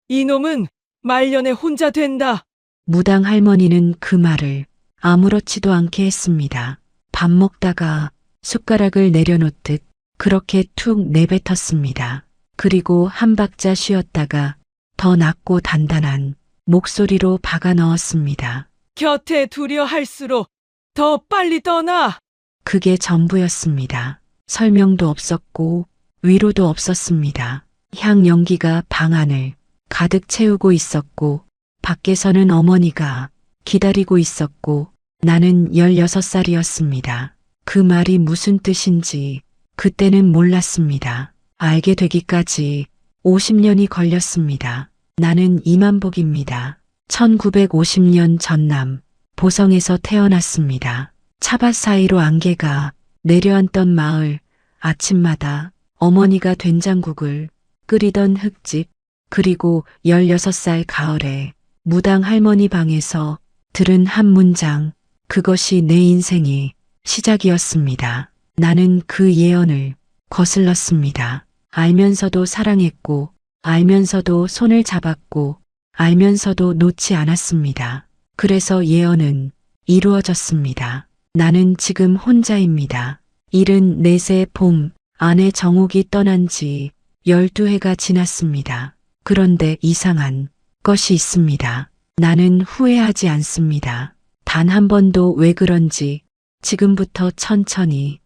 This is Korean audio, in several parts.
이놈은 말년에 혼자 된다. 무당 할머니는 그 말을 아무렇지도 않게 했습니다. 밥 먹다가 숟가락을 내려놓듯 그렇게 툭 내뱉었습니다. 그리고 한 박자 쉬었다가 더 낮고 단단한 목소리로 박아 넣었습니다. 곁에 두려 할수록 더 빨리 떠나. 그게 전부였습니다. 설명도 없었고 위로도 없었습니다. 향 연기가 방 안을 가득 채우고 있었고 밖에서는 어머니가 기다리고 있었고 나는 16살이었습니다. 그 말이 무슨 뜻인지 그때는 몰랐습니다. 알게 되기까지 50년이 걸렸습니다. 나는 이만복입니다. 1950년 전남 보성에서 태어났습니다. 차밭 사이로 안개가 내려앉던 마을, 아침마다 어머니가 된장국을 끓이던 흙집, 그리고 16살 가을에 무당 할머니 방에서 들은 한 문장, 그것이 내 인생의 시작이었습니다. 나는 그 예언을 거슬렀습니다. 알면서도 사랑했고, 알면서도 손을 잡았고, 알면서도 놓지 않았습니다. 그래서 예언은 이루어졌습니다. 나는 지금 혼자입니다. 74세 봄, 아내 정옥이 떠난 지 12해가 지났습니다. 그런데 이상한 것이 있습니다. 나는 후회하지 않습니다. 단 한 번도 왜 그런지 지금부터 천천히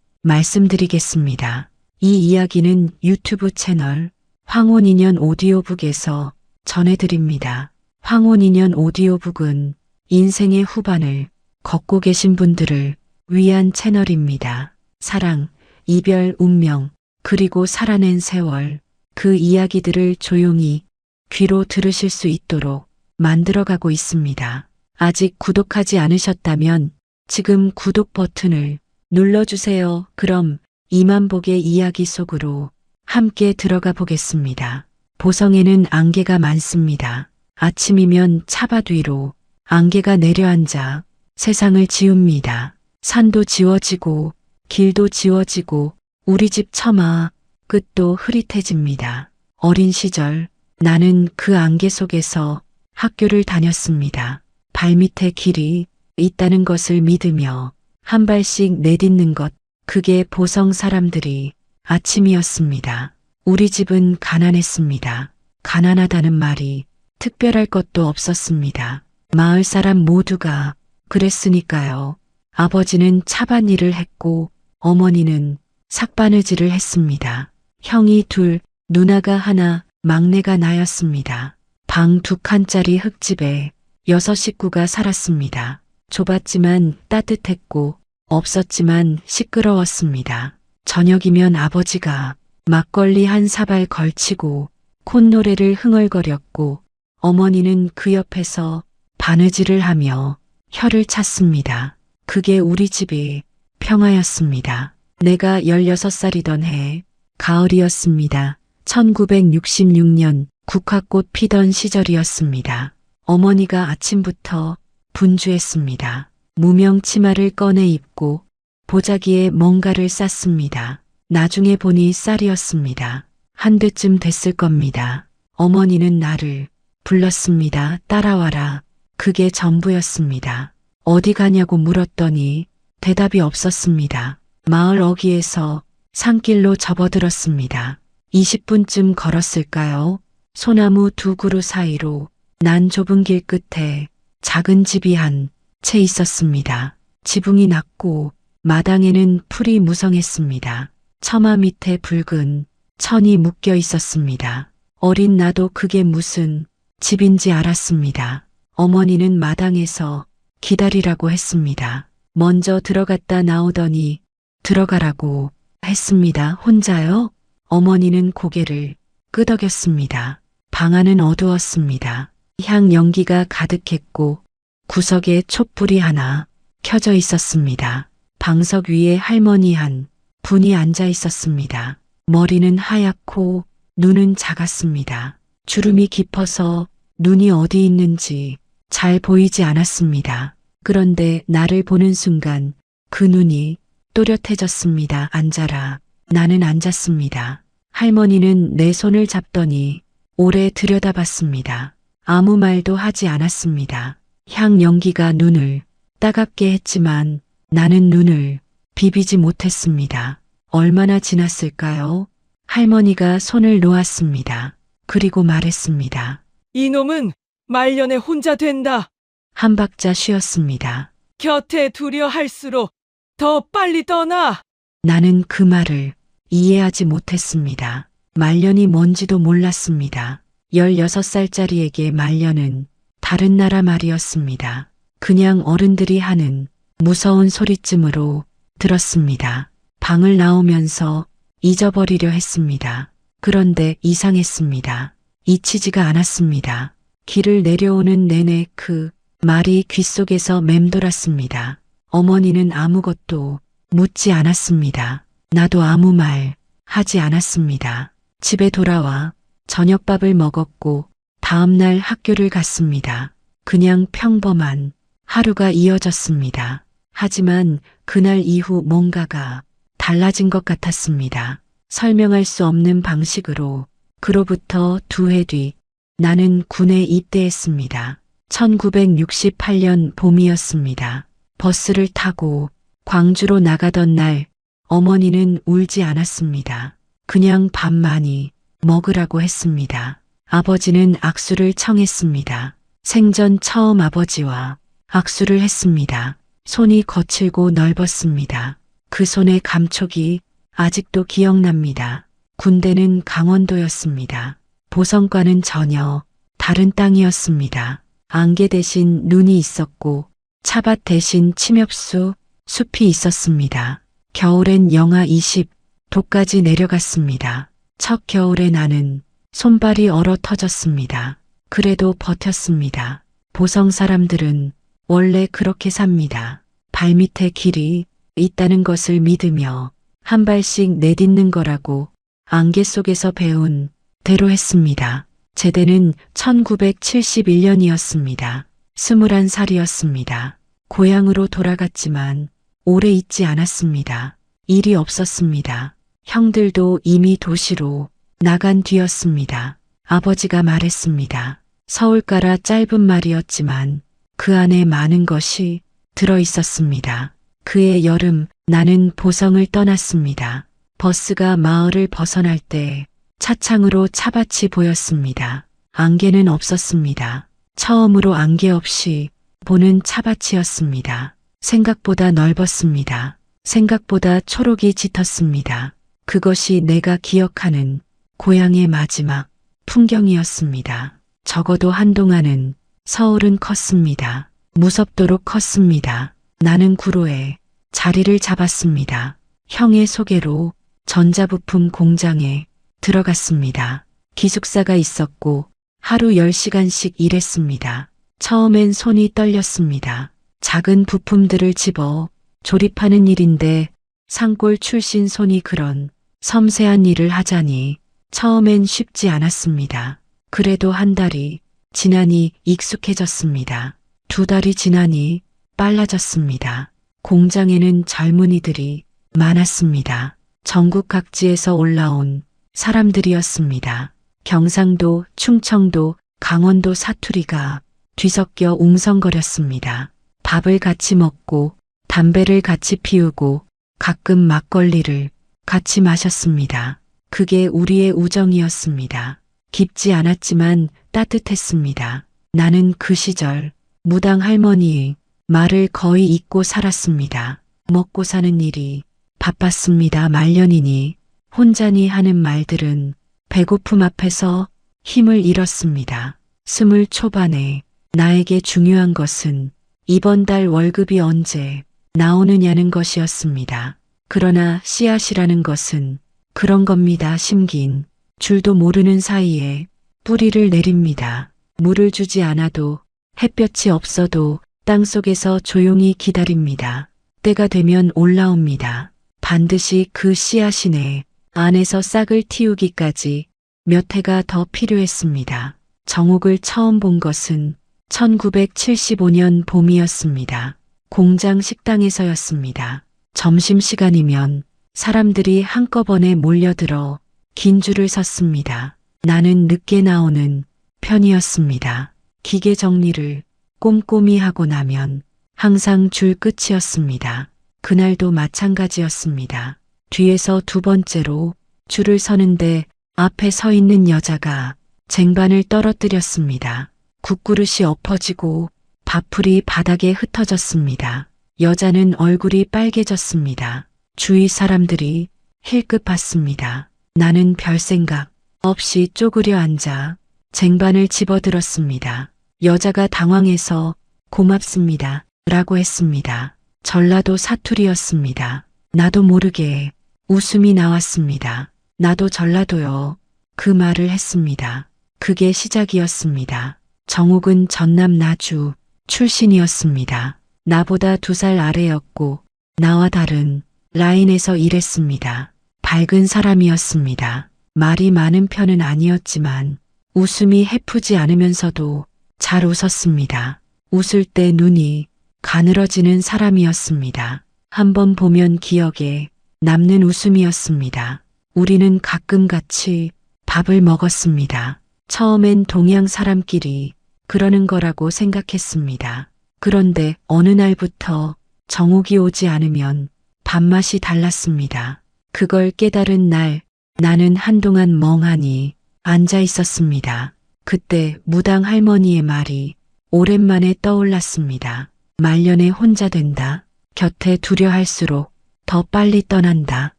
말씀드리겠습니다. 이 이야기는 유튜브 채널 황혼인연 오디오북에서 전해드립니다. 황혼인연 오디오북은 인생의 후반을 걷고 계신 분들을 위한 채널입니다. 사랑, 이별, 운명, 그리고 살아낸 세월, 그 이야기들을 조용히 귀로 들으실 수 있도록 만들어가고 있습니다. 아직 구독하지 않으셨다면 지금 구독 버튼을 눌러주세요. 그럼 이만복의 이야기 속으로 함께 들어가 보겠습니다. 보성에는 안개가 많습니다. 아침이면 차밭 위로 안개가 내려앉아 세상을 지웁니다. 산도 지워지고 길도 지워지고 우리 집 처마 끝도 흐릿해집니다. 어린 시절 나는 그 안개 속에서 학교를 다녔습니다. 발밑에 길이 있다는 것을 믿으며 한 발씩 내딛는 것, 그게 보성 사람들이 아침이었습니다. 우리 집은 가난했습니다. 가난하다는 말이 특별할 것도 없었습니다. 마을 사람 모두가 그랬으니까요. 아버지는 차밭 일을 했고 어머니는 삭바느질을 했습니다. 형이 둘, 누나가 하나, 막내가 나였습니다. 방 2칸짜리 흙집에 6 식구가 살았습니다. 좁았지만 따뜻했고 없었지만 시끄러웠습니다. 저녁이면 아버지가 막걸리 한 사발 걸치고 콧노래를 흥얼거렸고 어머니는 그 옆에서 바느질을 하며 혀를 찼습니다. 그게 우리 집의 평화였습니다. 내가 16살이던 해 가을이었습니다. 1966년 국화꽃 피던 시절이었습니다. 어머니가 아침부터 분주했습니다. 무명 치마를 꺼내 입고 보자기에 뭔가를 쌌습니다. 나중에 보니 쌀이었습니다. 한 대쯤 됐을 겁니다. 어머니는 나를 불렀습니다. 따라와라. 그게 전부였습니다. 어디 가냐고 물었더니 대답이 없었습니다. 마을 어귀에서 산길로 접어들었습니다. 20분쯤 걸었을까요? 소나무 2그루 사이로 난 좁은 길 끝에 작은 집이 한 채 있었습니다. 지붕이 낮고 마당에는 풀이 무성했습니다. 처마 밑에 붉은 천이 묶여 있었습니다. 어린 나도 그게 무슨 집인지 알았습니다. 어머니는 마당에서 기다리라고 했습니다. 먼저 들어갔다 나오더니 들어가라고 했습니다. 혼자요? 어머니는 고개를 끄덕였습니다. 방 안은 어두웠습니다. 향 연기가 가득했고 구석에 촛불이 하나 켜져 있었습니다. 방석 위에 할머니 한 분이 앉아 있었습니다. 머리는 하얗고 눈은 작았습니다. 주름이 깊어서 눈이 어디 있는지 잘 보이지 않았습니다. 그런데 나를 보는 순간 그 눈이 또렷해졌습니다. 앉아라. 나는 앉았습니다. 할머니는 내 손을 잡더니 오래 들여다봤습니다. 아무 말도 하지 않았습니다. 향 연기가 눈을 따갑게 했지만 나는 눈을 비비지 못했습니다. 얼마나 지났을까요? 할머니가 손을 놓았습니다. 그리고 말했습니다. 이놈은 말년에 혼자 된다. 한 박자 쉬었습니다. 곁에 두려 할수록 더 빨리 떠나. 나는 그 말을 이해하지 못했습니다. 말년이 뭔지도 몰랐습니다. 16살짜리에게 말년은 다른 나라 말이었습니다. 그냥 어른들이 하는 무서운 소리쯤으로 들었습니다. 방을 나오면서 잊어버리려 했습니다. 그런데 이상했습니다. 잊히지가 않았습니다. 길을 내려오는 내내 그 말이 귓속에서 맴돌았습니다. 어머니는 아무것도 묻지 않았습니다. 나도 아무 말 하지 않았습니다. 집에 돌아와 저녁밥을 먹었고 다음날 학교를 갔습니다. 그냥 평범한 하루가 이어졌습니다. 하지만 그날 이후 뭔가가 달라진 것 같았습니다. 설명할 수 없는 방식으로. 그로부터 2해 뒤 나는 군에 입대했습니다. 1968년 봄이었습니다. 버스를 타고 광주로 나가던 날 어머니는 울지 않았습니다. 그냥 밥 많이 먹으라고 했습니다. 아버지는 악수를 청했습니다. 생전 처음 아버지와 악수를 했습니다. 손이 거칠고 넓었습니다. 그 손의 감촉이 아직도 기억납니다. 군대는 강원도였습니다. 보성과는 전혀 다른 땅이었습니다. 안개 대신 눈이 있었고 차밭 대신 침엽수, 숲이 있었습니다. 겨울엔 영하 20도까지 내려갔습니다. 첫 겨울에 나는 손발이 얼어 터졌습니다. 그래도 버텼습니다. 보성 사람들은 원래 그렇게 삽니다. 발밑에 길이 있다는 것을 믿으며 한 발씩 내딛는 거라고 안개 속에서 배운 대로 했습니다. 제대는 1971년이었습니다. 21살이었습니다. 고향으로 돌아갔지만 오래 있지 않았습니다. 일이 없었습니다. 형들도 이미 도시로 나간 뒤였습니다. 아버지가 말했습니다. 서울가라 짧은 말이었지만 그 안에 많은 것이 들어 있었습니다. 그해 여름 나는 보성을 떠났습니다. 버스가 마을을 벗어날 때 차창으로 차밭이 보였습니다. 안개는 없었습니다. 처음으로 안개 없이 보는 차밭이었습니다. 생각보다 넓었습니다. 생각보다 초록이 짙었습니다. 그것이 내가 기억하는 고향의 마지막 풍경이었습니다. 적어도 한동안은 서울은 컸습니다. 무섭도록 컸습니다. 나는 구로에 자리를 잡았습니다. 형의 소개로 전자부품 공장에 들어갔습니다. 기숙사가 있었고 하루 10시간씩 일했습니다. 처음엔 손이 떨렸습니다. 작은 부품들을 집어 조립하는 일인데 산골 출신 손이 그런 섬세한 일을 하자니 처음엔 쉽지 않았습니다. 그래도 한 달이 지나니 익숙해졌습니다. 2달이 지나니 빨라졌습니다. 공장에는 젊은이들이 많았습니다. 전국 각지에서 올라온 사람들이었습니다. 경상도, 충청도, 강원도 사투리가 뒤섞여 웅성거렸습니다. 밥을 같이 먹고 담배를 같이 피우고 가끔 막걸리를 같이 마셨습니다. 그게 우리의 우정이었습니다. 깊지 않았지만 따뜻했습니다. 나는 그 시절 무당 할머니의 말을 거의 잊고 살았습니다. 먹고 사는 일이 바빴습니다. 말년이니 혼자니 하는 말들은 배고픔 앞에서 힘을 잃었습니다. 20 초반에 나에게 중요한 것은 이번 달 월급이 언제 나오느냐는 것이었습니다. 그러나 씨앗이라는 것은 그런 겁니다. 심긴 줄도 모르는 사이에 뿌리를 내립니다. 물을 주지 않아도 햇볕이 없어도 땅속에서 조용히 기다립니다. 때가 되면 올라옵니다. 반드시 그 씨앗이 내 안에서 싹을 틔우기까지 몇 해가 더 필요했습니다. 정옥을 처음 본 것은 1975년 봄이었습니다. 공장 식당에서였습니다. 점심시간이면 사람들이 한꺼번에 몰려들어 긴 줄을 섰습니다. 나는 늦게 나오는 편이었습니다. 기계 정리를 꼼꼼히 하고 나면 항상 줄 끝이었습니다. 그날도 마찬가지였습니다. 뒤에서 두 번째로 줄을 서는데 앞에 서 있는 여자가 쟁반을 떨어뜨렸습니다. 국그릇이 엎어지고 밥풀이 바닥에 흩어졌습니다. 여자는 얼굴이 빨개졌습니다. 주위 사람들이 힐끗 봤습니다. 나는 별 생각 없이 쪼그려 앉아 쟁반을 집어들었습니다. 여자가 당황해서 고맙습니다 라고 했습니다. 전라도 사투리였습니다. 나도 모르게 웃음이 나왔습니다. 나도 전라도요. 그 말을 했습니다. 그게 시작이었습니다. 정욱은 전남 나주 출신이었습니다. 나보다 2살 아래였고 나와 다른 라인에서 일했습니다. 밝은 사람이었습니다. 말이 많은 편은 아니었지만 웃음이 해프지 않으면서도 잘 웃었습니다. 웃을 때 눈이 가늘어지는 사람이었습니다. 한번 보면 기억에 남는 웃음이었습니다. 우리는 가끔 같이 밥을 먹었습니다. 처음엔 동양 사람끼리 그러는 거라고 생각했습니다. 그런데 어느 날부터 정욱이 오지 않으면 밥맛이 달랐습니다. 그걸 깨달은 날 나는 한동안 멍하니 앉아 있었습니다. 그때 무당 할머니의 말이 오랜만에 떠올랐습니다. 말년에 혼자 된다. 곁에 두려 할수록 더 빨리 떠난다.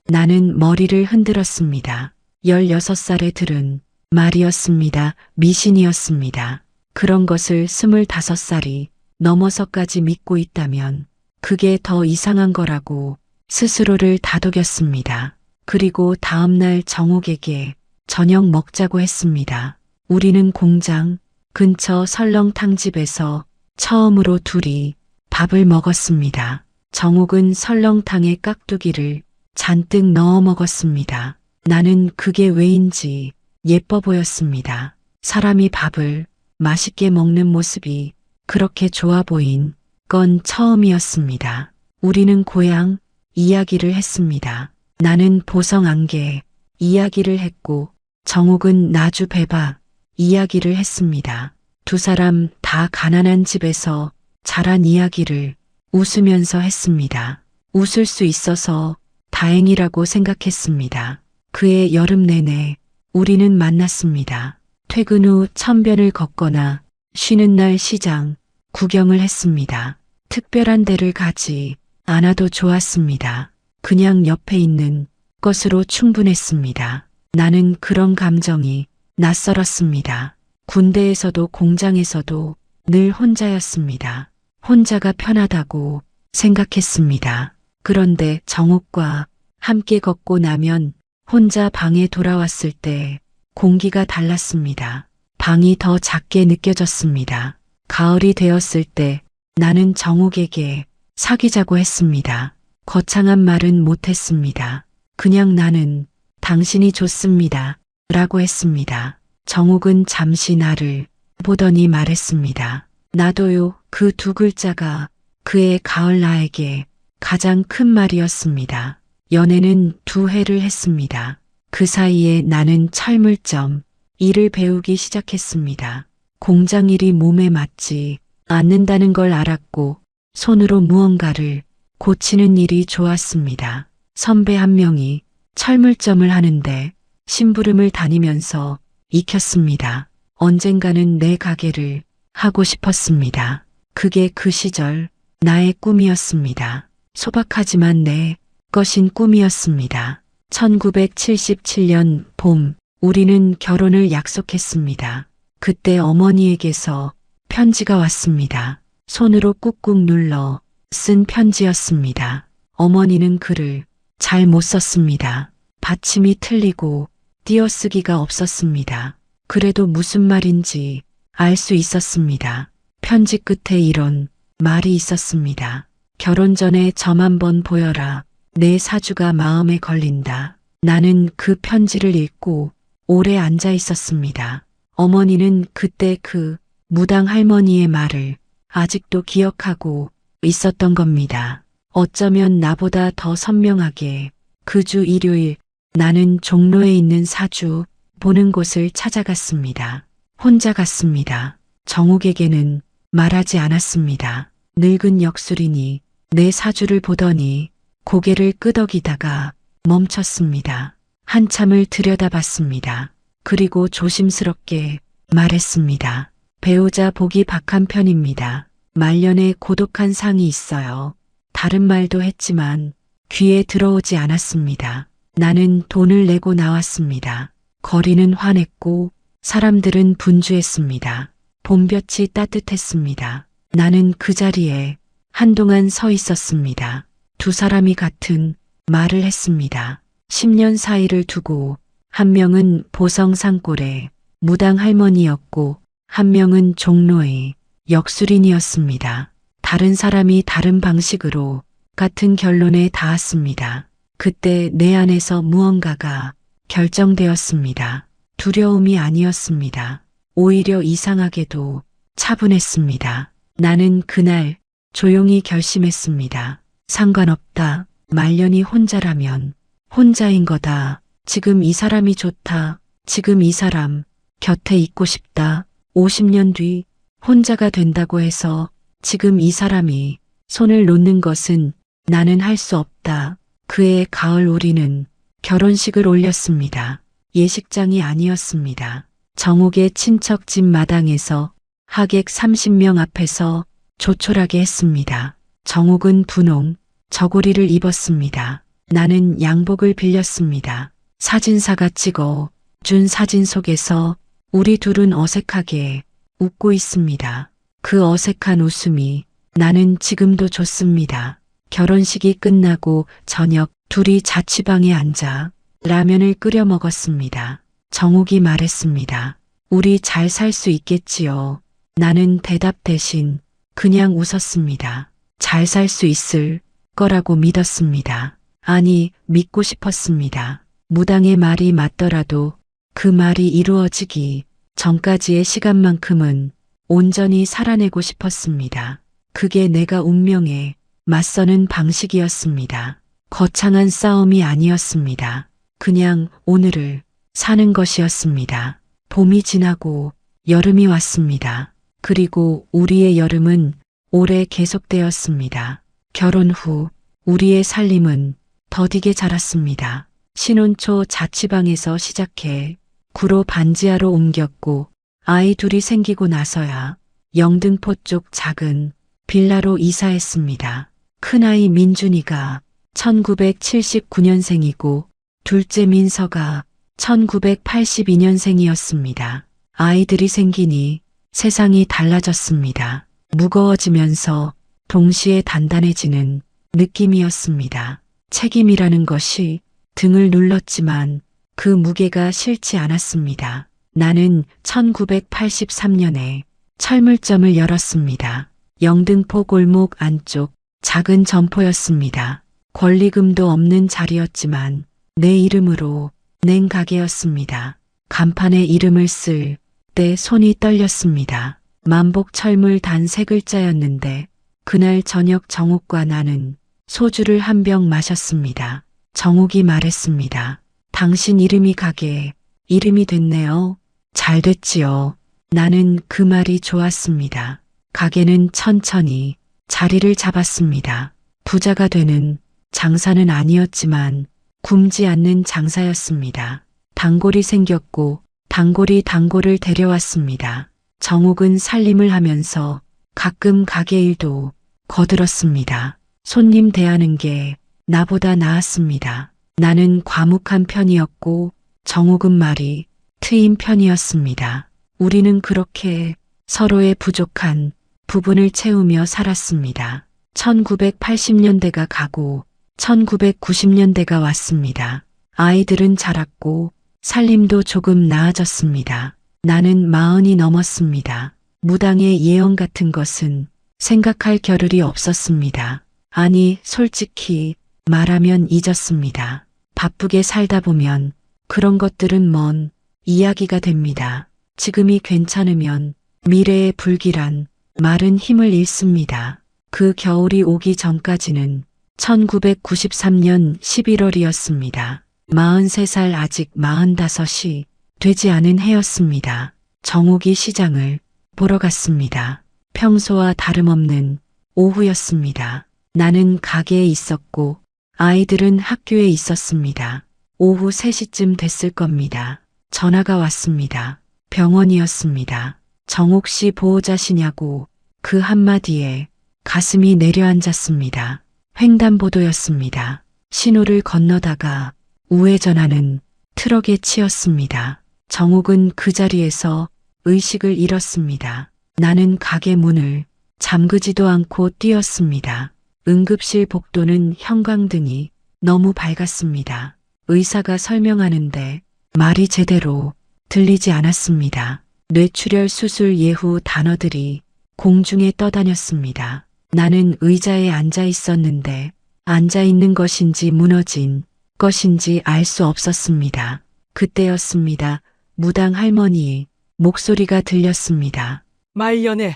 나는 머리를 흔들었습니다. 16살에 들은 말이었습니다. 미신이었습니다. 그런 것을 25살이 넘어서까지 믿고 있다면 그게 더 이상한 거라고 스스로를 다독였습니다. 그리고 다음날 정욱에게 저녁 먹자고 했습니다. 우리는 공장 근처 설렁탕집에서 처음으로 둘이 밥을 먹었습니다. 정욱은 설렁탕에 깍두기를 잔뜩 넣어 먹었습니다. 나는 그게 왜인지 예뻐 보였습니다. 사람이 밥을 맛있게 먹는 모습이 그렇게 좋아 보인 건 처음이었습니다. 우리는 고향 이야기를 했습니다. 나는 보성 안개 이야기를 했고 정욱은 나주 배박 이야기를 했습니다. 두 사람 다 가난한 집에서 자란 이야기를 웃으면서 했습니다. 웃을 수 있어서 다행이라고 생각했습니다. 그해 여름 내내 우리는 만났습니다. 퇴근 후 천변을 걷거나 쉬는 날 시장 구경을 했습니다. 특별한 데를 가지 않아도 좋았습니다. 그냥 옆에 있는 것으로 충분했습니다. 나는 그런 감정이 낯설었습니다. 군대에서도 공장에서도 늘 혼자였습니다. 혼자가 편하다고 생각했습니다. 그런데 정욱과 함께 걷고 나면 혼자 방에 돌아왔을 때 공기가 달랐습니다. 방이 더 작게 느껴졌습니다. 가을이 되었을 때 나는 정욱에게 사귀자고 했습니다. 거창한 말은 못했습니다. 그냥 나는 당신이 좋습니다. 라고 했습니다. 정욱은 잠시 나를 보더니 말했습니다. 나도요. 그 두 글자가 그의 가을 나에게 가장 큰 말이었습니다. 연애는 2회를 했습니다. 그 사이에 나는 철물점 일을 배우기 시작했습니다. 공장 일이 몸에 맞지 않는다는 걸 알았고 손으로 무언가를 고치는 일이 좋았습니다. 선배 한 명이 철물점을 하는데 심부름을 다니면서 익혔습니다. 언젠가는 내 가게를 하고 싶었습니다. 그게 그 시절 나의 꿈이었습니다. 소박하지만 내 것인 꿈이었습니다. 1977년 봄 우리는 결혼을 약속했습니다. 그때 어머니에게서 편지가 왔습니다. 손으로 꾹꾹 눌러 쓴 편지였습니다. 어머니는 글을 잘 못 썼습니다. 받침이 틀리고 띄어쓰기가 없었습니다. 그래도 무슨 말인지 알 수 있었습니다. 편지 끝에 이런 말이 있었습니다. 결혼 전에 점 한번 보여라. 내 사주가 마음에 걸린다. 나는 그 편지를 읽고 오래 앉아 있었습니다. 어머니는 그때 그 무당 할머니의 말을 아직도 기억하고 있었던 겁니다. 어쩌면 나보다 더 선명하게 그 주 일요일 나는 종로에 있는 사주 보는 곳을 찾아갔습니다. 혼자 갔습니다. 정옥에게는 말하지 않았습니다. 늙은 역술인이 내 사주를 보더니 고개를 끄덕이다가 멈췄습니다. 한참을 들여다봤습니다. 그리고 조심스럽게 말했습니다. 배우자 보기 박한 편입니다. 말년에 고독한 상이 있어요. 다른 말도 했지만 귀에 들어오지 않았습니다. 나는 돈을 내고 나왔습니다. 거리는 환했고 사람들은 분주했습니다. 봄볕이 따뜻했습니다. 나는 그 자리에 한동안 서 있었습니다. 두 사람이 같은 말을 했습니다. 10년 사이를 두고 한 명은 보성 산골의 무당 할머니였고 한 명은 종로의 역술인이었습니다. 다른 사람이 다른 방식으로 같은 결론에 닿았습니다. 그때 내 안에서 무언가가 결정되었습니다. 두려움이 아니었습니다. 오히려 이상하게도 차분했습니다. 나는 그날 조용히 결심했습니다. 상관없다. 말년이 혼자라면 혼자인 거다. 지금 이 사람이 좋다. 지금 이 사람 곁에 있고 싶다. 50년 뒤 혼자가 된다고 해서 지금 이 사람이 손을 놓는 것은 나는 할 수 없다. 그해 가을 우리는 결혼식을 올렸습니다. 예식장이 아니었습니다. 정옥의 친척 집 마당에서 하객 30명 앞에서 조촐하게 했습니다. 정옥은 분홍 저고리를 입었습니다. 나는 양복을 빌렸습니다. 사진사가 찍어 준 사진 속에서 우리 둘은 어색하게 웃고 있습니다. 그 어색한 웃음이 나는 지금도 좋습니다. 결혼식이 끝나고 저녁 둘이 자취방에 앉아 라면을 끓여 먹었습니다. 정옥이 말했습니다. 우리 잘 살 수 있겠지요. 나는 대답 대신 그냥 웃었습니다. 잘 살 수 있을 거라고 믿었습니다. 아니, 믿고 싶었습니다. 무당의 말이 맞더라도 그 말이 이루어지기 전까지의 시간만큼은 온전히 살아내고 싶었습니다. 그게 내가 운명에 맞서는 방식이었습니다. 거창한 싸움이 아니었습니다. 그냥 오늘을 사는 것이었습니다. 봄이 지나고 여름이 왔습니다. 그리고 우리의 여름은 오래 계속되었습니다. 결혼 후 우리의 살림은 더디게 자랐습니다. 신혼초 자취방에서 시작해 구로 반지하로 옮겼고 아이 둘이 생기고 나서야 영등포 쪽 작은 빌라로 이사했습니다. 큰아이 민준이가 1979년생이고 둘째 민서가 1982년생이었습니다. 아이들이 생기니 세상이 달라졌습니다. 무거워지면서 동시에 단단해지는 느낌이었습니다. 책임이라는 것이 등을 눌렀지만 그 무게가 싫지 않았습니다. 나는 1983년에 철물점을 열었습니다. 영등포 골목 안쪽 작은 점포였습니다. 권리금도 없는 자리였지만 내 이름으로 낸 가게였습니다. 간판에 이름을 쓸 때 손이 떨렸습니다. 만복 철물 단 3글자였는데 그날 저녁 정옥과 나는 소주를 한 병 마셨습니다. 정옥이 말했습니다. 당신 이름이 가게 이름이 됐네요. 잘 됐지요. 나는 그 말이 좋았습니다. 가게는 천천히 자리를 잡았습니다. 부자가 되는 장사는 아니었지만 굶지 않는 장사였습니다. 단골이 생겼고 단골을 데려왔습니다. 정옥은 살림을 하면서 가끔 가게 일도 거들었습니다. 손님 대하는 게 나보다 나았습니다. 나는 과묵한 편이었고 정옥은 말이 트인 편이었습니다. 우리는 그렇게 서로의 부족한 부분을 채우며 살았습니다. 1980년대가 가고 1990년대가 왔습니다. 아이들은 자랐고 살림도 조금 나아졌습니다. 나는 40이 넘었습니다. 무당의 예언 같은 것은 생각할 겨를이 없었습니다. 아니, 솔직히 말하면 잊었습니다. 바쁘게 살다 보면 그런 것들은 먼 이야기가 됩니다. 지금이 괜찮으면 미래의 불길한 말은 힘을 잃습니다. 그 겨울이 오기 전까지는 1993년 11월이었습니다. 43살 아직 45이 되지 않은 해였습니다. 정옥이 시장을 보러 갔습니다. 평소와 다름없는 오후였습니다. 나는 가게에 있었고 아이들은 학교에 있었습니다. 오후 3시쯤 됐을 겁니다. 전화가 왔습니다. 병원이었습니다. 정옥 씨 보호자시냐고 그 한마디에 가슴이 내려앉았습니다. 횡단보도였습니다. 신호를 건너다가 우회전하는 트럭에 치였습니다. 정옥은 그 자리에서 의식을 잃었습니다. 나는 가게 문을 잠그지도 않고 뛰었습니다. 응급실 복도는 형광등이 너무 밝았습니다. 의사가 설명하는데 말이 제대로 들리지 않았습니다. 뇌출혈 수술 예후 단어들이 공중에 떠다녔습니다. 나는 의자에 앉아 있었는데 앉아 있는 것인지 무너진 것인지 알 수 없었습니다. 그때였습니다. 무당 할머니의 목소리가 들렸습니다. 말년에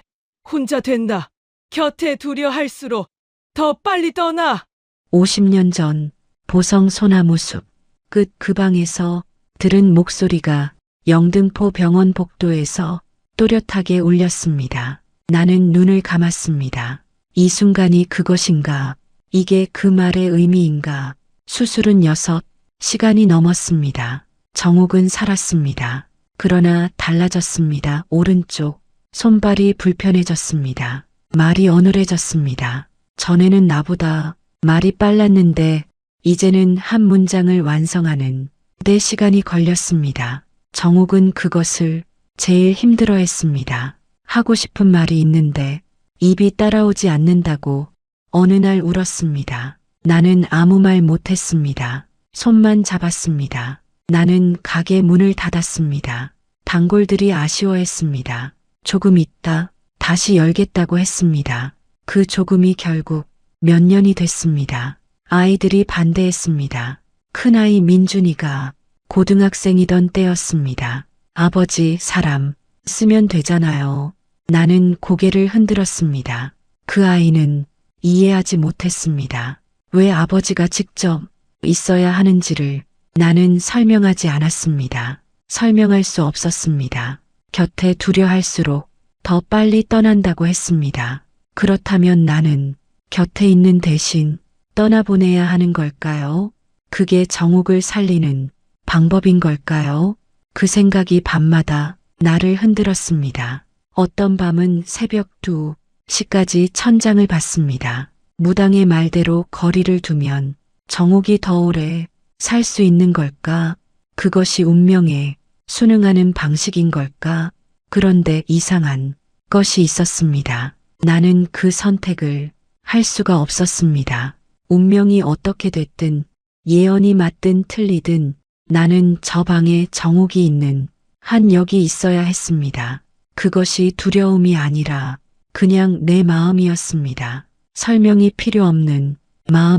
혼자 된다. 곁에 두려 할수록 더 빨리 떠나. 50년 전 보성 소나무 숲 끝 그 방에서 들은 목소리가 영등포 병원 복도에서 또렷하게 울렸습니다. 나는 눈을 감았습니다. 이 순간이 그것인가? 이게 그 말의 의미인가? 수술은 6시간이 넘었습니다. 정옥은 살았습니다. 그러나 달라졌습니다. 오른쪽 손발이 불편해졌습니다. 말이 어눌해졌습니다. 전에는 나보다 말이 빨랐는데 이제는 한 문장을 완성하는 데 시간이 걸렸습니다. 정옥은 그것을 제일 힘들어했습니다. 하고 싶은 말이 있는데 입이 따라오지 않는다고 어느 날 울었습니다. 나는 아무 말 못했습니다. 손만 잡았습니다. 나는 가게 문을 닫았습니다. 단골들이 아쉬워했습니다. 조금 있다 다시 열겠다고 했습니다. 그 조금이 결국 몇 년이 됐습니다. 아이들이 반대했습니다. 큰아이 민준이가 고등학생이던 때였습니다. 아버지 사람 쓰면 되잖아요. 나는 고개를 흔들었습니다. 그 아이는 이해하지 못했습니다. 왜 아버지가 직접 있어야 하는지를 나는 설명하지 않았습니다. 설명할 수 없었습니다. 곁에 두려 할수록 더 빨리 떠난다고 했습니다. 그렇다면 나는 곁에 있는 대신 떠나보내야 하는 걸까요? 그게 정옥을 살리는 방법인 걸까요? 그 생각이 밤마다 나를 흔들었습니다. 어떤 밤은 새벽 2시까지 천장을 봤습니다. 무당의 말대로 거리를 두면 정옥이 더 오래 살 수 있는 걸까? 그것이 운명에 순응하는 방식인 걸까? 그런데 이상한 것이 있었습니다. 나는 그 선택을 할 수가 없었습니다. 운명이 어떻게 됐든 예언이 맞든 틀리든 나는 저 방에 정옥이 있는 한 역이 있어야 했습니다. 그것이 두려움이 아니라 그냥 내 마음이었습니다. 설명이 필요 없는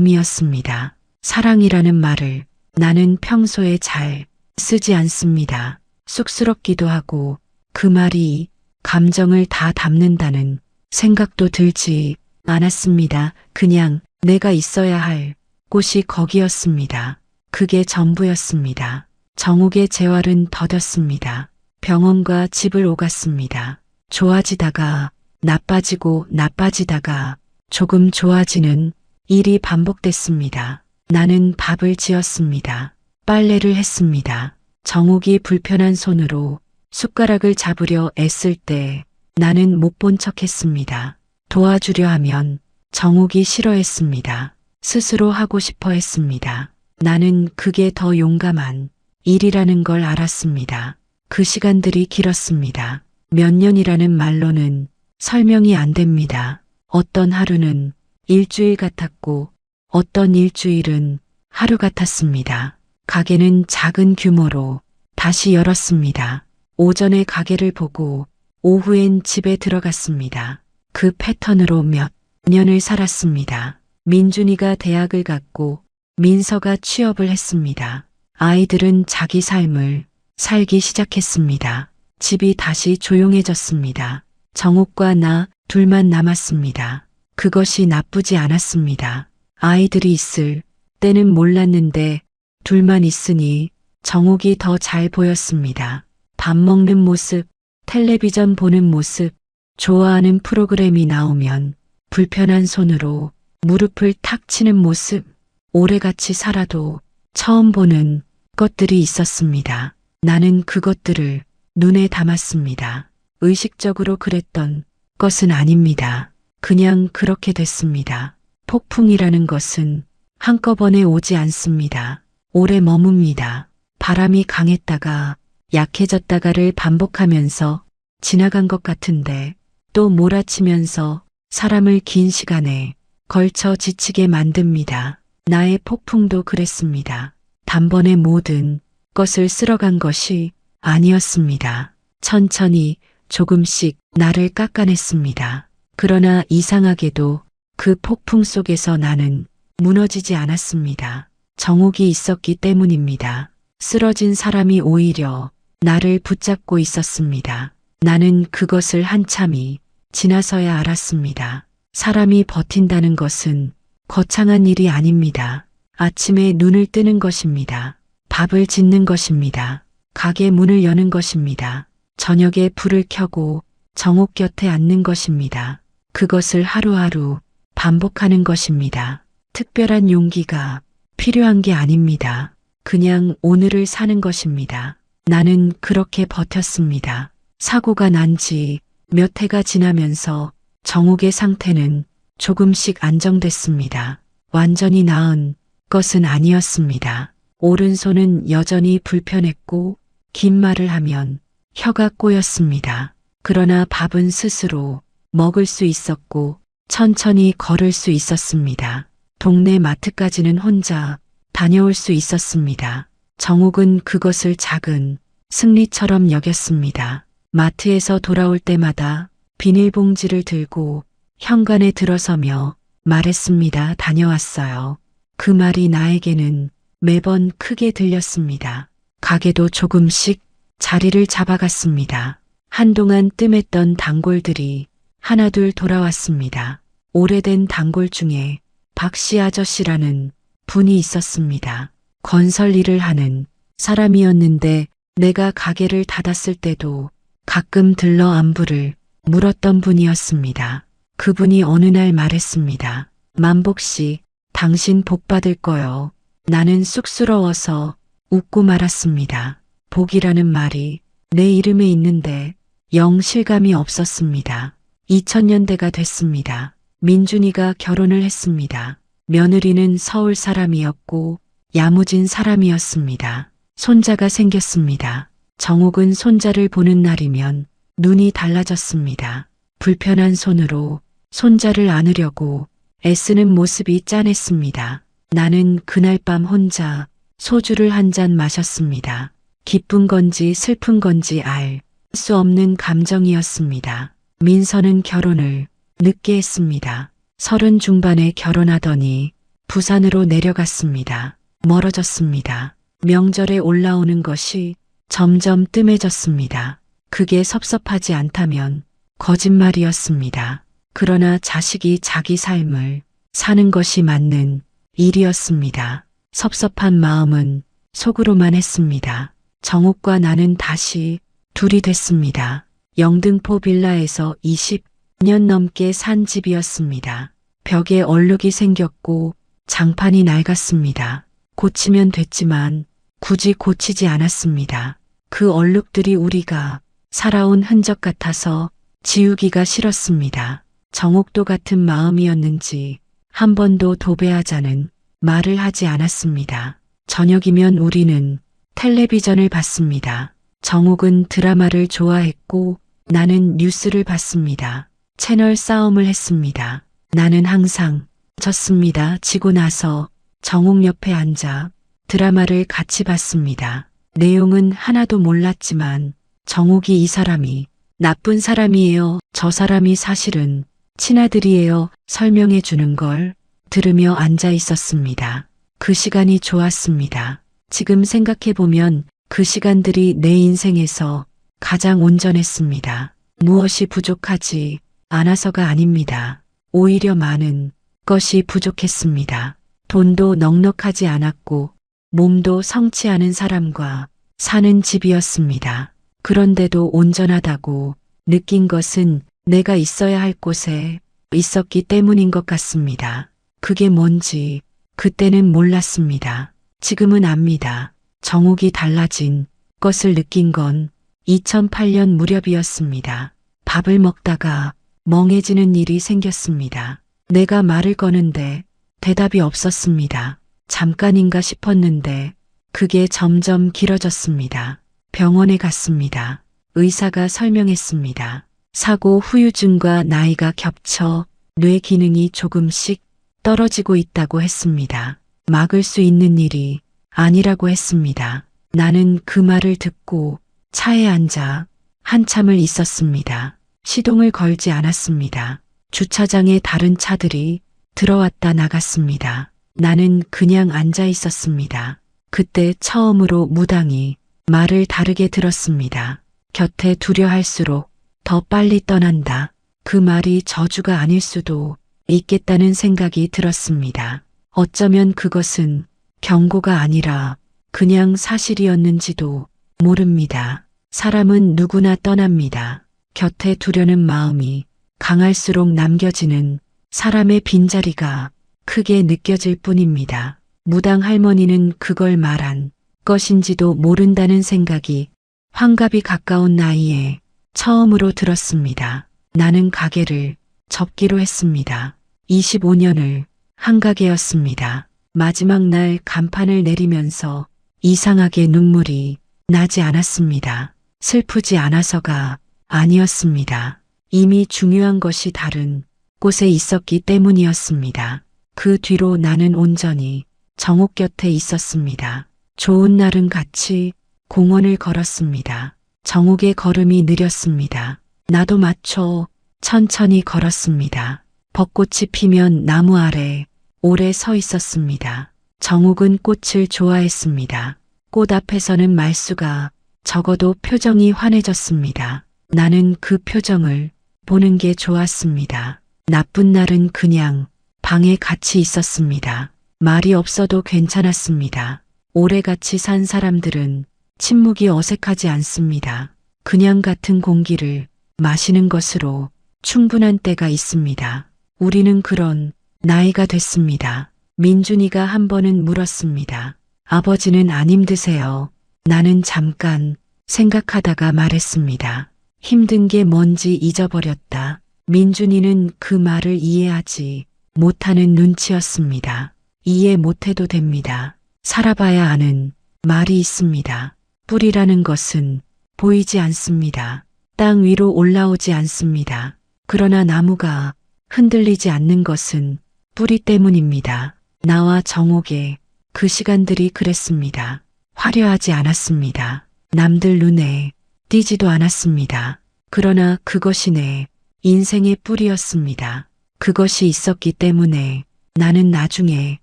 마음이었습니다. 사랑이라는 말을 나는 평소에 잘 쓰지 않습니다. 쑥스럽기도 하고 그 말이 감정을 다 담는다는 생각도 들지 않았습니다. 그냥 내가 있어야 할 곳이 거기였습니다. 그게 전부였습니다. 정옥의 재활은 더뎠습니다. 병원과 집을 오갔습니다. 좋아지다가 나빠지고 나빠지다가 조금 좋아지는 일이 반복됐습니다. 나는 밥을 지었습니다. 빨래를 했습니다. 정옥이 불편한 손으로 숟가락을 잡으려 애쓸 때 나는 못 본 척했습니다. 도와주려 하면 정옥이 싫어했습니다. 스스로 하고 싶어 했습니다. 나는 그게 더 용감한 일이라는 걸 알았습니다. 그 시간들이 길었습니다. 몇 년이라는 말로는 설명이 안 됩니다. 어떤 하루는 일주일 같았고 어떤 일주일은 하루 같았습니다. 가게는 작은 규모로 다시 열었습니다. 오전에 가게를 보고 오후엔 집에 들어갔습니다. 그 패턴으로 몇 년을 살았습니다. 민준이가 대학을 갔고 민서가 취업을 했습니다. 아이들은 자기 삶을 살기 시작했습니다. 집이 다시 조용해졌습니다. 정옥과 나 둘만 남았습니다. 그것이 나쁘지 않았습니다. 아이들이 있을 때는 몰랐는데 둘만 있으니 정옥이 더 잘 보였습니다. 밥 먹는 모습, 텔레비전 보는 모습, 좋아하는 프로그램이 나오면 불편한 손으로 무릎을 탁 치는 모습, 오래같이 살아도 처음 보는 것들이 있었습니다. 나는 그것들을 눈에 담았습니다. 의식적으로 그랬던 것은 아닙니다. 그냥 그렇게 됐습니다. 폭풍이라는 것은 한꺼번에 오지 않습니다. 오래 머뭅니다. 바람이 강했다가 약해졌다가를 반복하면서 지나간 것 같은데 또 몰아치면서 사람을 긴 시간에 걸쳐 지치게 만듭니다. 나의 폭풍도 그랬습니다. 단번에 모든 것을 쓸어간 것이 아니었습니다. 천천히 조금씩 나를 깎아냈습니다. 그러나 이상하게도 그 폭풍 속에서 나는 무너지지 않았습니다. 정옥이 있었기 때문입니다. 쓰러진 사람이 오히려 나를 붙잡고 있었습니다. 나는 그것을 한참이 지나서야 알았습니다. 사람이 버틴다는 것은 거창한 일이 아닙니다. 아침에 눈을 뜨는 것입니다. 밥을 짓는 것입니다. 가게 문을 여는 것입니다. 저녁에 불을 켜고 정옥 곁에 앉는 것입니다. 그것을 하루하루 반복하는 것입니다. 특별한 용기가 필요한 게 아닙니다. 그냥 오늘을 사는 것입니다. 나는 그렇게 버텼습니다. 사고가 난 지 몇 해가 지나면서 정옥의 상태는 조금씩 안정됐습니다. 완전히 나은 것은 아니었습니다. 오른손은 여전히 불편했고 긴 말을 하면 혀가 꼬였습니다. 그러나 밥은 스스로 먹을 수 있었고 천천히 걸을 수 있었습니다. 동네 마트까지는 혼자 다녀올 수 있었습니다. 정옥은 그것을 작은 승리처럼 여겼습니다. 마트에서 돌아올 때마다 비닐봉지를 들고 현관에 들어서며 말했습니다. 다녀왔어요. 그 말이 나에게는 매번 크게 들렸습니다. 가게도 조금씩 자리를 잡아갔습니다. 한동안 뜸했던 단골들이 하나둘 돌아왔습니다. 오래된 단골 중에 박씨 아저씨라는 분이 있었습니다. 건설 일을 하는 사람이었는데 내가 가게를 닫았을 때도 가끔 들러 안부를 물었던 분이었습니다. 그분이 어느 날 말했습니다. 만복씨, 당신 복 받을 거요. 나는 쑥스러워서 웃고 말았습니다. 복이라는 말이 내 이름에 있는데 영 실감이 없었습니다. 2000년대가 됐습니다. 민준이가 결혼을 했습니다. 며느리는 서울 사람이었고 야무진 사람이었습니다. 손자가 생겼습니다. 정옥은 손자를 보는 날이면 눈이 달라졌습니다. 불편한 손으로 손자를 안으려고 애쓰는 모습이 짠했습니다. 나는 그날 밤 혼자 소주를 한 잔 마셨습니다. 기쁜 건지 슬픈 건지 알 수 없는 감정이었습니다. 민서는 결혼을 늦게 했습니다. 30 중반에 결혼하더니 부산으로 내려갔습니다. 멀어졌습니다. 명절에 올라오는 것이 점점 뜸해졌습니다. 그게 섭섭하지 않다면 거짓말이었습니다. 그러나 자식이 자기 삶을 사는 것이 맞는 일이었습니다. 섭섭한 마음은 속으로만 했습니다. 정옥과 나는 다시 둘이 됐습니다. 영등포 빌라에서 20년 넘게 산 집이었습니다. 벽에 얼룩이 생겼고 장판이 낡았습니다. 고치면 됐지만 굳이 고치지 않았습니다. 그 얼룩들이 우리가 살아온 흔적 같아서 지우기가 싫었습니다. 정옥도 같은 마음이었는지 한 번도 도배하자는 말을 하지 않았습니다. 저녁이면 우리는 텔레비전을 봤습니다. 정옥은 드라마를 좋아했고 나는 뉴스를 봤습니다. 채널 싸움을 했습니다. 나는 항상 졌습니다. 지고 나서 정옥 옆에 앉아 드라마를 같이 봤습니다. 내용은 하나도 몰랐지만 정옥이 이 사람이 나쁜 사람이에요. 저 사람이 사실은 친아들이에요. 설명해 주는 걸 들으며 앉아 있었습니다. 그 시간이 좋았습니다. 지금 생각해보면 그 시간들이 내 인생에서 가장 온전했습니다. 무엇이 부족하지 않아서가 아닙니다. 오히려 많은 것이 부족했습니다. 돈도 넉넉하지 않았고 몸도 성치 않은 사람과 사는 집이었습니다. 그런데도 온전하다고 느낀 것은 내가 있어야 할 곳에 있었기 때문인 것 같습니다. 그게 뭔지 그때는 몰랐습니다. 지금은 압니다. 정옥이 달라진 것을 느낀 건 2008년 무렵이었습니다. 밥을 먹다가 멍해지는 일이 생겼습니다. 내가 말을 거는데 대답이 없었습니다. 잠깐인가 싶었는데 그게 점점 길어졌습니다. 병원에 갔습니다. 의사가 설명했습니다. 사고 후유증과 나이가 겹쳐 뇌 기능이 조금씩 떨어지고 있다고 했습니다. 막을 수 있는 일이 아니라고 했습니다. 나는 그 말을 듣고 차에 앉아 한참을 있었습니다. 시동을 걸지 않았습니다. 주차장에 다른 차들이 들어왔다 나갔습니다. 나는 그냥 앉아 있었습니다. 그때 처음으로 무당이 말을 다르게 들었습니다. 곁에 두려 할수록 더 빨리 떠난다. 그 말이 저주가 아닐 수도 있겠다는 생각이 들었습니다. 어쩌면 그것은 경고가 아니라 그냥 사실이었는지도 모릅니다. 사람은 누구나 떠납니다. 곁에 두려는 마음이 강할수록 남겨지는 사람의 빈자리가 크게 느껴질 뿐입니다. 무당 할머니는 그걸 말한 것인지도 모른다는 생각이 환갑이 가까운 나이에 처음으로 들었습니다. 나는 가게를 접기로 했습니다. 25년을 한가게였습니다. 마지막 날 간판을 내리면서 이상하게 눈물이 나지 않았습니다. 슬프지 않아서가 아니었습니다. 이미 중요한 것이 다른 곳에 있었기 때문이었습니다. 그 뒤로 나는 온전히 정옥 곁에 있었습니다. 좋은 날은 같이 공원을 걸었습니다. 정옥의 걸음이 느렸습니다. 나도 맞춰 천천히 걸었습니다. 벚꽃이 피면 나무 아래 오래 서 있었습니다. 정옥은 꽃을 좋아했습니다. 꽃 앞에서는 말수가 적어도 표정이 환해졌습니다. 나는 그 표정을 보는 게 좋았습니다. 나쁜 날은 그냥 방에 같이 있었습니다. 말이 없어도 괜찮았습니다. 오래 같이 산 사람들은 침묵이 어색하지 않습니다. 그냥 같은 공기를 마시는 것으로 충분한 때가 있습니다. 우리는 그런 나이가 됐습니다. 민준이가 한 번은 물었습니다. 아버지는 안 힘드세요? 나는 잠깐 생각하다가 말했습니다. 힘든 게 뭔지 잊어버렸다. 민준이는 그 말을 이해하지 못하는 눈치였습니다. 이해 못해도 됩니다. 살아봐야 아는 말이 있습니다. 뿌리라는 것은 보이지 않습니다. 땅 위로 올라오지 않습니다. 그러나 나무가 흔들리지 않는 것은 뿌리 때문입니다. 나와 정옥의 그 시간들이 그랬습니다. 화려하지 않았습니다. 남들 눈에 띄지도 않았습니다. 그러나 그것이 내 인생의 뿌리였습니다. 그것이 있었기 때문에 나는 나중에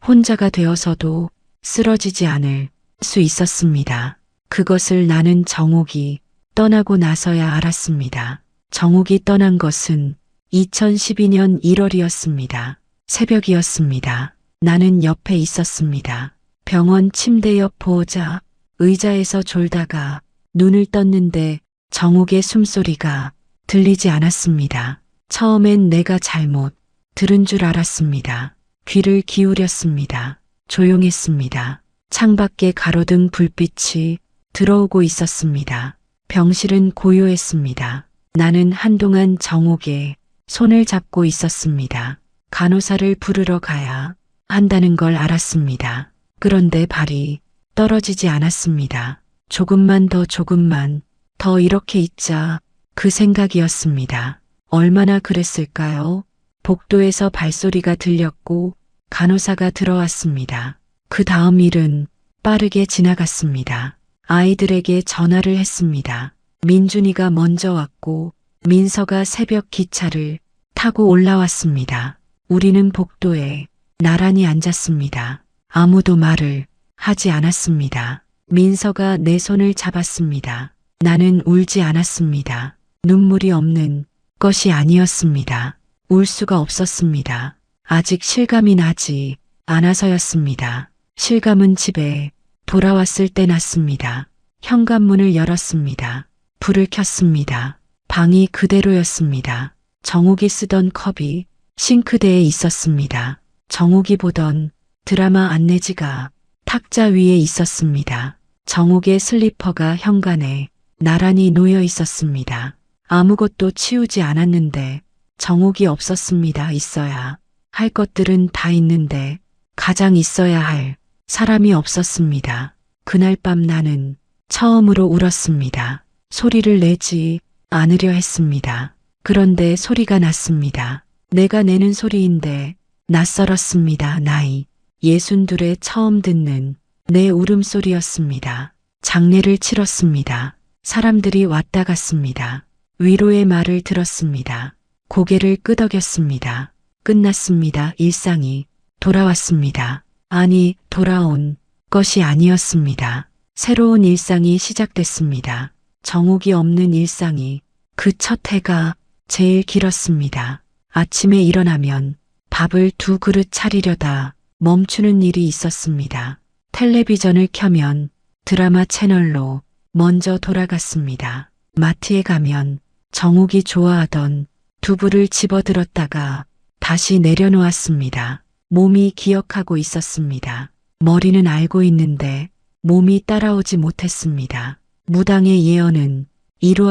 혼자가 되어서도 쓰러지지 않을 수 있었습니다. 그것을 나는 정옥이 떠나고 나서야 알았습니다. 정옥이 떠난 것은 2012년 1월이었습니다. 새벽이었습니다. 나는 옆에 있었습니다. 병원 침대 옆 보호자 의자에서 졸다가 눈을 떴는데 정옥의 숨소리가 들리지 않았습니다. 처음엔 내가 잘못 들은 줄 알았습니다. 귀를 기울였습니다. 조용했습니다. 창밖에 가로등 불빛이 들어오고 있었습니다. 병실은 고요했습니다. 나는 한동안 정옥의 손을 잡고 있었습니다. 간호사를 부르러 가야 한다는 걸 알았습니다. 그런데 발이 떨어지지 않았습니다. 조금만 더 이렇게 있자 그 생각이었습니다. 얼마나 그랬을까요? 복도에서 발소리가 들렸고 간호사가 들어왔습니다. 그 다음 일은 빠르게 지나갔습니다. 아이들에게 전화를 했습니다. 민준이가 먼저 왔고 민서가 새벽 기차를 타고 올라왔습니다. 우리는 복도에 나란히 앉았습니다. 아무도 말을 하지 않았습니다. 민서가 내 손을 잡았습니다. 나는 울지 않았습니다. 눈물이 없는 것이 아니었습니다. 울 수가 없었습니다. 아직 실감이 나지 않아서였습니다. 실감은 집에 돌아왔을 때 났습니다. 현관문을 열었습니다. 불을 켰습니다. 방이 그대로였습니다. 정욱이 쓰던 컵이 싱크대에 있었습니다. 정욱이 보던 드라마 안내지가 탁자 위에 있었습니다. 정욱의 슬리퍼가 현관에 나란히 놓여 있었습니다. 아무것도 치우지 않았는데 정욱이 없었습니다. 있어야 할 것들은 다 있는데 가장 있어야 할 사람이 없었습니다. 그날 밤 나는 처음으로 울었습니다. 소리를 내지 않으려 했습니다. 그런데 소리가 났습니다. 내가 내는 소리인데 낯설었습니다. 나이 62에 처음 듣는 내 울음소리였습니다. 장례를 치렀습니다. 사람들이 왔다 갔습니다. 위로의 말을 들었습니다. 고개를 끄덕였습니다. 끝났습니다. 일상이 돌아왔습니다. 아니, 돌아온 것이 아니었습니다. 새로운 일상이 시작됐습니다. 정욱이 없는 일상이 그 첫 해가 제일 길었습니다. 아침에 일어나면 밥을 2그릇 차리려다 멈추는 일이 있었습니다. 텔레비전을 켜면 드라마 채널로 먼저 돌아갔습니다. 마트에 가면 정욱이 좋아하던 두부를 집어들었다가 다시 내려놓았습니다. 몸이 기억하고 있었습니다. 머리는 알고 있는데 몸이 따라오지 못했습니다. 무당의 예언은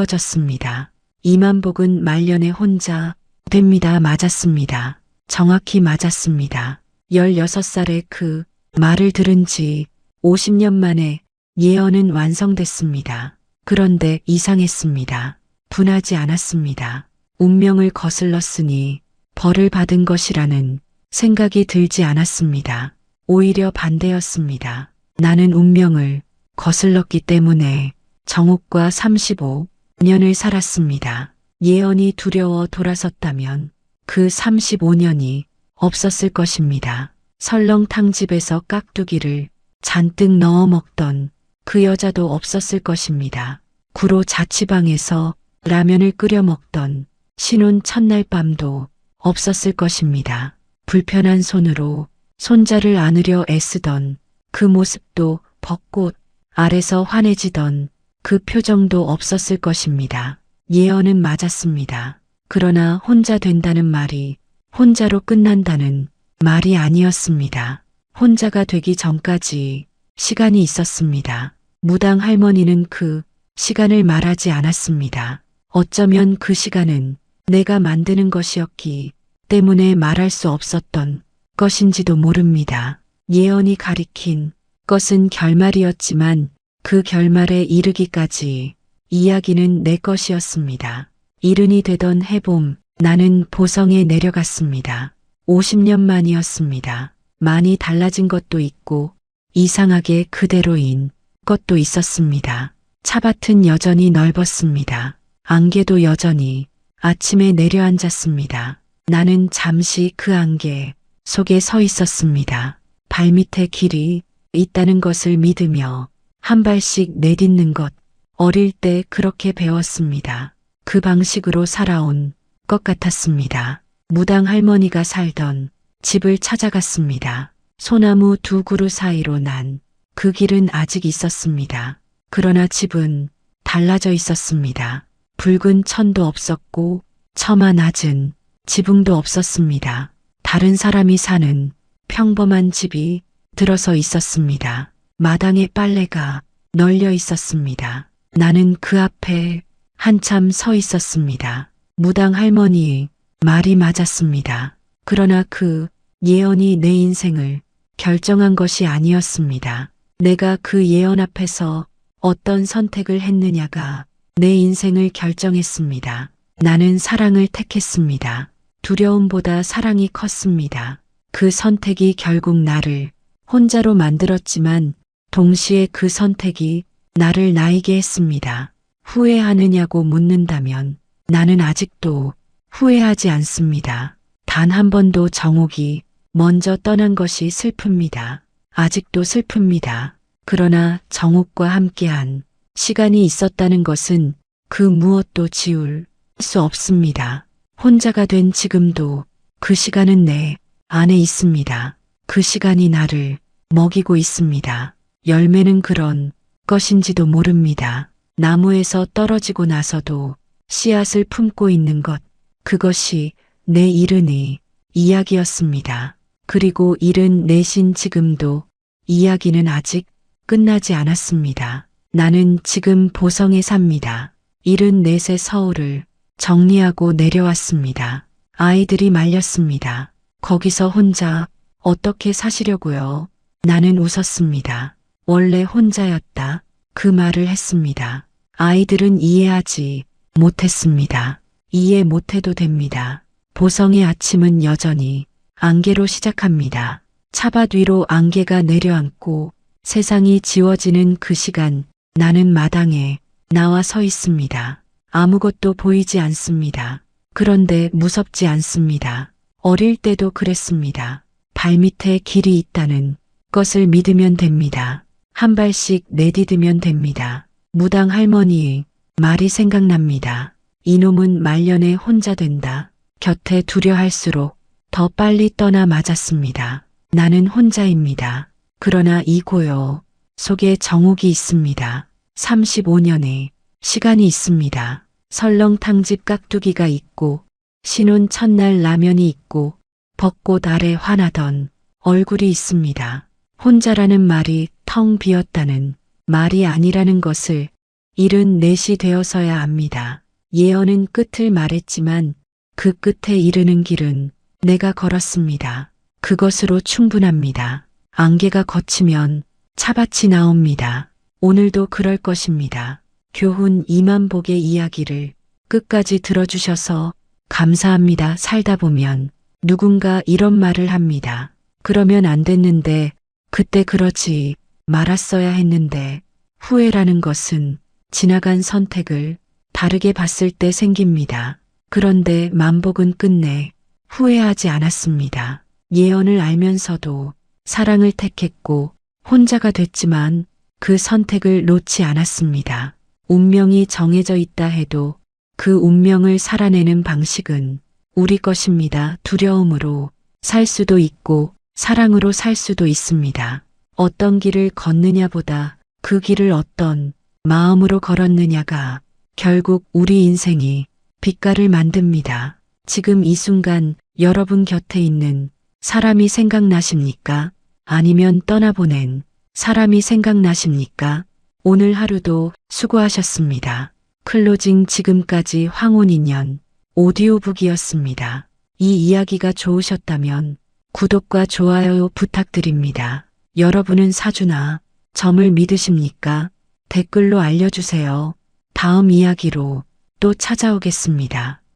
이루어졌습니다. 이만복은 말년에 혼자 됩니다. 맞았습니다. 정확히 맞았습니다. 16살에 그 말을 들은 지 50년 만에 예언은 완성됐습니다. 그런데 이상했습니다. 분하지 않았습니다. 운명을 거슬렀으니 벌을 받은 것이라는 생각이 들지 않았습니다. 오히려 반대였습니다. 나는 운명을 거슬렀기 때문에 정욱과 35년을 살았습니다. 예언이 두려워 돌아섰다면 그 35년이 없었을 것입니다. 설렁탕집에서 깍두기를 잔뜩 넣어 먹던 그 여자도 없었을 것입니다. 구로 자취방에서 라면을 끓여 먹던 신혼 첫날 밤도 없었을 것입니다. 불편한 손으로 손자를 안으려 애쓰던 그 모습도 벚꽃 아래서 환해지던 그 표정도 없었을 것입니다. 예언은 맞았습니다. 그러나 혼자 된다는 말이 혼자로 끝난다는 말이 아니었습니다. 혼자가 되기 전까지 시간이 있었습니다. 무당 할머니는 그 시간을 말하지 않았습니다. 어쩌면 그 시간은 내가 만드는 것이었기 때문에 말할 수 없었던 것인지도 모릅니다. 예언이 가리킨 것은 결말이었지만 그 결말에 이르기까지 이야기는 내 것이었습니다. 이른이 되던 해봄 나는 보성에 내려갔습니다. 50년 만이었습니다. 많이 달라진 것도 있고 이상하게 그대로인 것도 있었습니다. 차밭은 여전히 넓었습니다. 안개도 여전히 아침에 내려앉았습니다. 나는 잠시 그 안개 속에 서 있었습니다. 발밑에 길이 있다는 것을 믿으며 한 발씩 내딛는 것. 어릴 때 그렇게 배웠습니다. 그 방식으로 살아온 것 같았습니다. 무당 할머니가 살던 집을 찾아갔습니다. 소나무 2그루 사이로 난 그 길은 아직 있었습니다. 그러나 집은 달라져 있었습니다. 붉은 천도 없었고 처마 낮은 지붕도 없었습니다. 다른 사람이 사는 평범한 집이 들어서 있었습니다. 마당에 빨래가 널려 있었습니다. 나는 그 앞에 한참 서 있었습니다. 무당 할머니의 말이 맞았습니다. 그러나 그 예언이 내 인생을 결정한 것이 아니었습니다. 내가 그 예언 앞에서 어떤 선택을 했느냐가 내 인생을 결정했습니다. 나는 사랑을 택했습니다. 두려움보다 사랑이 컸습니다. 그 선택이 결국 나를 혼자로 만들었지만 동시에 그 선택이 나를 나이게 했습니다. 후회하느냐고 묻는다면 나는 아직도 후회하지 않습니다. 단 한 번도 정욱이 먼저 떠난 것이 슬픕니다. 아직도 슬픕니다. 그러나 정욱과 함께한 시간이 있었다는 것은 그 무엇도 지울 수 없습니다. 혼자가 된 지금도 그 시간은 내 안에 있습니다. 그 시간이 나를 먹이고 있습니다. 열매는 그런 것인지도 모릅니다. 나무에서 떨어지고 나서도 씨앗을 품고 있는 것, 그것이 내 이른의 이야기였습니다. 그리고 74신 지금도 이야기는 아직 끝나지 않았습니다. 나는 지금 보성에 삽니다. 74세 서울을 정리하고 내려왔습니다. 아이들이 말렸습니다. 거기서 혼자 어떻게 사시려고요? 나는 웃었습니다. 원래 혼자였다. 그 말을 했습니다. 아이들은 이해하지 못했습니다. 이해 못해도 됩니다. 보성의 아침은 여전히 안개로 시작합니다. 차밭 위로 안개가 내려앉고 세상이 지워지는 그 시간, 나는 마당에 나와 서 있습니다. 아무것도 보이지 않습니다. 그런데 무섭지 않습니다. 어릴 때도 그랬습니다. 발밑에 길이 있다는 것을 믿으면 됩니다. 한 발씩 내디디면 됩니다. 무당 할머니의 말이 생각납니다. 이놈은 말년에 혼자 된다. 곁에 두려 할수록 더 빨리 떠나 맞았습니다. 나는 혼자입니다. 그러나 이 고요 속에 정옥이 있습니다. 35년의 시간이 있습니다. 설렁탕집 깍두기가 있고 신혼 첫날 라면이 있고 벚꽃 아래 화나던 얼굴이 있습니다. 혼자라는 말이 텅 비었다는 말이 아니라는 것을 74시 되어서야 압니다. 예언은 끝을 말했지만 그 끝에 이르는 길은 내가 걸었습니다. 그것으로 충분합니다. 안개가 걷히면 차밭이 나옵니다. 오늘도 그럴 것입니다. 교훈 이만복의 이야기를 끝까지 들어주셔서 감사합니다. 살다 보면 누군가 이런 말을 합니다. 그러면 안 됐는데, 그때 그러지 말았어야 했는데, 후회라는 것은 지나간 선택을 다르게 봤을 때 생깁니다. 그런데 만복은 끝내 후회하지 않았습니다. 예언을 알면서도 사랑을 택했고 혼자가 됐지만 그 선택을 놓지 않았습니다. 운명이 정해져 있다 해도 그 운명을 살아내는 방식은 우리 것입니다. 두려움으로 살 수도 있고 사랑으로 살 수도 있습니다. 어떤 길을 걷느냐보다 그 길을 어떤 마음으로 걸었느냐가 결국 우리 인생이 빛깔을 만듭니다. 지금 이 순간 여러분 곁에 있는 사람이 생각나십니까? 아니면 떠나보낸 사람이 생각나십니까? 오늘 하루도 수고하셨습니다. 클로징 지금까지 황혼인연 오디오북이었습니다. 이 이야기가 좋으셨다면 구독과 좋아요 부탁드립니다. 여러분은 사주나 점을 믿으십니까? 댓글로 알려주세요. 다음 이야기로 또 찾아오겠습니다.